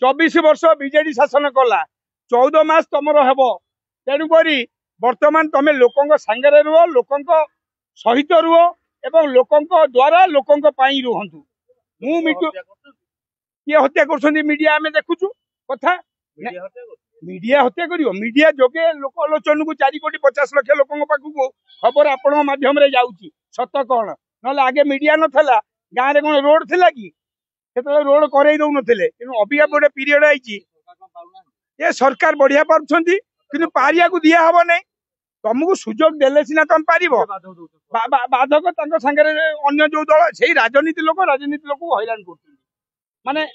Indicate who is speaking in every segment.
Speaker 1: 24 वर्ष बीजेडी शासन कला 14 मास तुमर हेब तेणुक बर्तमान तुम लोकों सांगे रुह लोकों सहित रुह एवं लोकों द्वारा लोकों रुहतु मु मिटु किए हत्या कर मीडिया आम देखुचु कथा मीडिया हत्या कर मीडिया जोगे लोक आलोचन को 4 कोटी 50 लाख लोकों पाखक खबर आपण माध्यम जाऊँगी सत कौन ना आगे मीडिया नाला गाँव में कौन रोड थिला कि रोड करई दौन अबिका गोटे पीरियड आई ये सरकार बढ़िया पार्टी पारिया को दिया हम नहीं तुमको सुजोग देले सिना तुम पार बाधक सागे अन्य जो दल से राजनीति लोक हैरान कर माने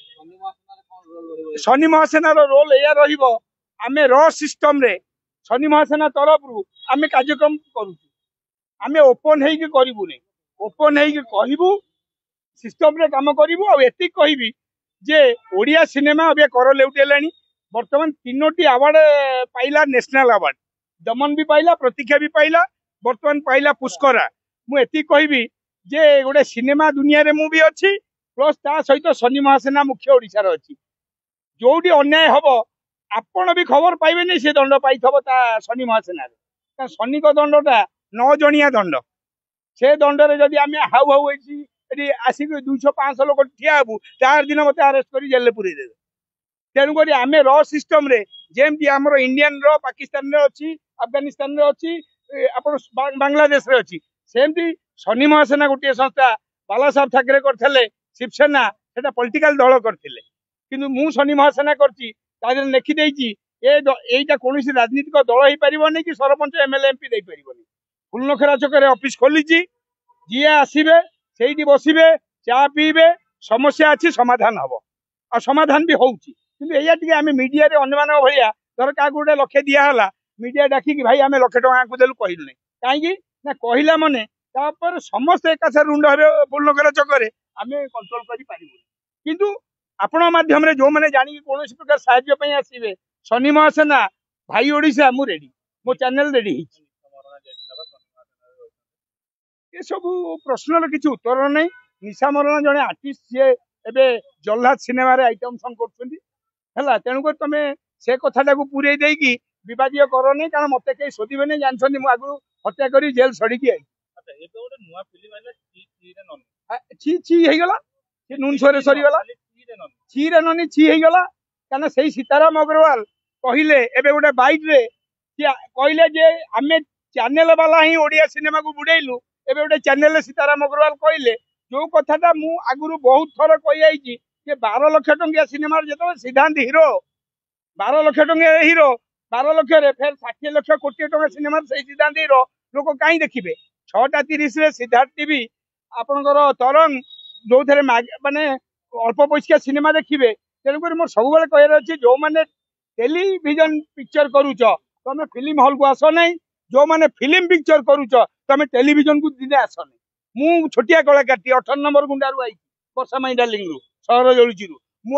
Speaker 1: शनि महासेना रोल या रमें र सिस्टम रे शनि महासेना तरफ रु आम कार्यक्रम करुँ ओपन होबूनी ओपन हो सिस्टम रे काम करूँ आती कहबी जे ओडिया सिनेमा अबे कर लेउटेलानी बर्तमान 3टी अवार्ड पाइला नेशनल अवार्ड दमन भी पाइला प्रतीक्षा भी पाइला बर्तमान पाइला पुष्करा मुझे कहबी जे गोटे सिनेमा दुनिया रे मु भी अच्छी प्लस ता सहित शनि महासेना मुख्य ओडिशार अच्छी जोटी अन्याय हम आपण भी खबर पाइबे नहीं से दंड पाई शनि महासेना शनि को दंडटा 9 जणिया दंड से दंडरे जदि आम हाउ हाउ आसिक 200-500 लोक ठिया हबू तार दिन मत अरेस्ट कर जेल पुरे दे तेणुक आम र सिस्टम रे जेमती आमर इंडियन रो पाकिस्तान रे अच्छी अफगानिस्तान रे अच्छी आप बांग्लादेश रे अच्छी सेमती शनि महासेना गोटे संस्था बाला साहब ठाकरे करथिले शिवसेना सेटा पॉलिटिकल दल करथिले किंतु मु शनि महासेना करची तादर लिखि देइची एटा कोनोसी राजनीतिक दल हो पारिबनी कि सरपंच एमएलए एमपी दे पारिबनी फुलनखरा चक्कर ऑफिस खोलीची जी आसीबे सेठी बसिबे चा पीबे समस्या अच्छी समाधान हम आ समाधान भी होउची किंतु एया टिके आमे मीडिया रे अन्यमान भलिया धर का गोटे लक्ष्य दिया हला मीडिया डाकी कि भाई आमे लाख टका को देलु कहिलु नै काहे ना कहिला माने तापर समस्त एकासे रुंड हेबे फुलनखरा चक्कर आमे कंट्रोल करि पारिबु किंतु आपण माध्यम रे जो माने जानि कोनोसी प्रकार सहाय्य पई आसीबे शनि महासेना भाई ओडिशा मु रेडी मो चैनल रेडी हिची ये सब प्रश्न किसी उत्तर नहीं निशा मरण जड़े आर्टिस्ट सी एबे जल्लाद सिनेमा रे आइटम सॉन्ग कर तेणुक तुम से कथा को पूरे देकी विवादीय कर नहीं कारण मत कहीं शोधे नहीं जानते मुझे आगु हत्या कर जेल छड़ी आई ची ची गला नून सोरे सरीगला ची रे ननी ची गला क्या से सीताराम अग्रवाल कहले एबे गोटे बाइट रे कहले जे आमे चैनल वाला ही ओडिया सिनेमा को बुड़ेलु एबे गोटे चैनल सीताराम अग्रवाल कहले जो कथाटा मु आगुरु बहुत थर कही आइछि जे 12 लाख टंकिया सिनेमा जो सिद्धांत हीरो 12 लाख टंकिया हीरो 12 लाख रे फिर 60 लाख कोटी टंका सिनेमा से सिद्धांत हीरो लोक कहीं देखिए 6:30 रे सिद्धार्थ टीवी आपनकर तरंग जो थे माने अल्प पैसा सिनेमा देखिए तेणुक मोर सब कह जो मैंने टेलीविजन पिक्चर करुच तुम फिल्म हॉल को आस नहीं जो मैंने फिल्म पिक्चर करुच तुम टेलीविजन को दिने आस नहीं मु छोटिया कलाकार 18 number गुंडारू I Varsha my darling सहर जलुची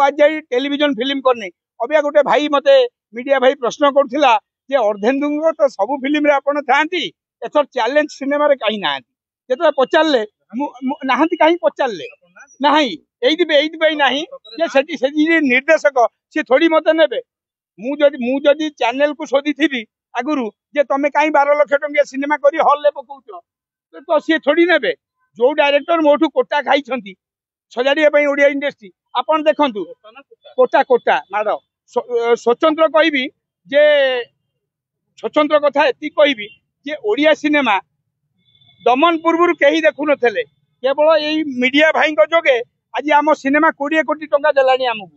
Speaker 1: आज जाई टेलीविजन फिल्म करनी अबिया गोटे भाई मते मीडिया भाई प्रश्न करुला जे अर्धेन्दु तो सब फिल्म रे आपण थांती एथर चैलेंज सिनेमा रे कहीं ना जेते पचारले नाहंती कहीं पचारले नाही एइदी नाही जे सेठी निर्देशक से थोड़ी मते नेबे मु जदी चैनल को शोधी थी आगुरु जे तमे कहीं 12 लाख टंकिया सिनेमा करी हॉल ले पकाउछ तो सी थोड़ी नेबे जो डायरेक्टर मोठू कोटा खाई सजाड़िया ओडिया इंडस्ट्री आपन देखंतु कोटा कोटा माड़ स्वतंत्र कहबी जे स्वतंत्र कथा एति कहबी जे ओडिया सिनेमा दमन पूर्व कहीं देखु नथले केवल यही मीडिया भाई जोगे आज आम सिनेमा 20 कोटी टंका देलानी आमको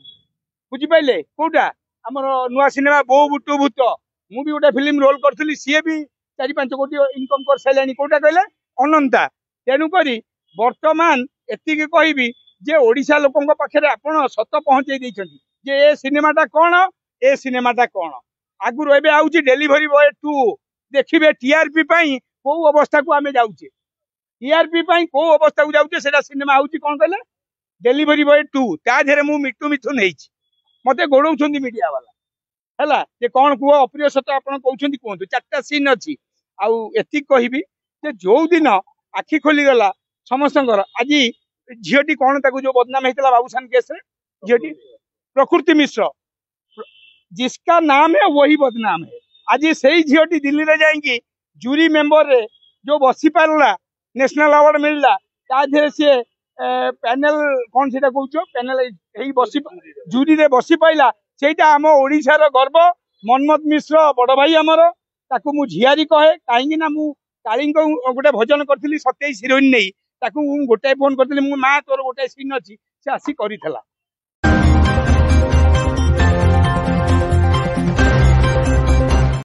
Speaker 1: बुझिपारे कौटा आमर नुआ सिनेमा बो बुटु भूत मु भी गोटे फिल्म रोल करी सी भी 4-5 कोटी इनकम कर सारे कौटा कहले अनंता तेणुक बर्तमान एति कहबी जे ओडिशा लोकों पाखे आपण सत पहुंचे देइछंती जे ए सिनेमाटा कौन ए सिनेमाटा कौन आगुर एबे आउची डेलीवरी बॉय 2 देखिबे टीआरपी पई को अवस्था को आमे जाउचे टीआरपी पई को अवस्था को जाउचे सेटा सिनेमा आउची कोन कहले डेलीवरी बॉय 2 ता धेरे मु मिट्टू मिथुन हेछि मते गोडौछंती मीडिया वाला हैला जे कोन कुओ अप्रिय सत आपण कहउछंती कोंतु 4टा सीन अछि आउ एति कहबी जे जो दिन आखि खोली गला समस्तंकर आज झीटी कौन ताकू जो बदनाम होता बाबूसान केस रे झीटी प्रकृति मिश्र, जिसका नाम है वही बदनाम है। आज से झीटी दिल्ली रे जाइए जूरी मेंबर रे जो बसी पारा नेशनल अवार्ड मिलला ताधे सी पैनल कौन से पैनल बसी जूरी रे बसी पाइला सेटा आम ओडिशार गर्व। मनमत मिश्र बड़ भाई आमर ताकू मु झियारी कहे कहीं ना मु काली गोटे भजन करी 27 हिरोइन नहीं गोटाए फोन करी माँ तोर गोटाए सीन अच्छी से आसी करी